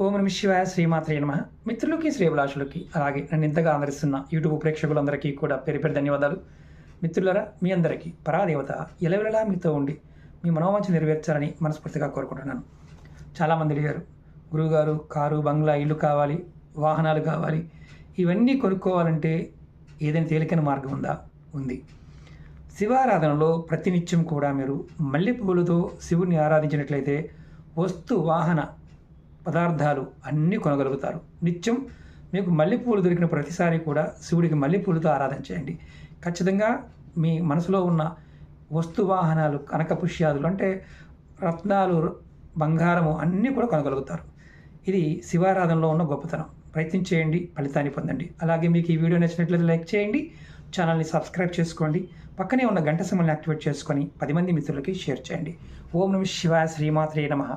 ఓం నమ శివాయ, శ్రీమాత్రే నమః. మిత్రులకి, శ్రేభిలాషులకి, అలాగే నన్ను ఇంతగా ఆదరిస్తున్న యూట్యూబ్ ప్రేక్షకులందరికీ కూడా పేరు పేరు ధన్యవాదాలు. మిత్రులరా, మీ అందరికీ పరాదేవత ఎలవెలలా మీతో ఉండి మీ మనోవాంఛ నెరవేర్చాలని మనస్ఫూర్తిగా కోరుకుంటున్నాను. చాలామంది అడిగారు, గురువుగారు కారు, బంగ్లా, ఇల్లు కావాలి, వాహనాలు కావాలి, ఇవన్నీ కొనుక్కోవాలంటే ఏదైనా తేలికైన మార్గం ఉందా? ఉంది. శివారాధనలో ప్రతినిత్యం కూడా మీరు మల్లెపూలతో శివుని ఆరాధించినట్లయితే వాహన పదార్థాలు అన్నీ కొనగలుగుతారు. నిత్యం మీకు మల్లెపూలు దొరికిన ప్రతిసారి కూడా శివుడికి మల్లెపూలతో ఆరాధన చేయండి. ఖచ్చితంగా మీ మనసులో ఉన్న వాహనాలు, కనకపుష్యాదులు అంటే రత్నాలు, బంగారము అన్నీ కూడా కొనగలుగుతారు. ఇది శివారాధనలో ఉన్న గొప్పతనం. ప్రయత్నం చేయండి, ఫలితాన్ని పొందండి. అలాగే మీకు ఈ వీడియో నచ్చినట్లయితే లైక్ చేయండి, ఛానల్ని సబ్స్క్రైబ్ చేసుకోండి, పక్కనే ఉన్న గంట సింబల్ని యాక్టివేట్ చేసుకొని 10 మంది మిత్రులకి షేర్ చేయండి. ఓం నమః శివాయ, శ్రీమాత్రే నమః.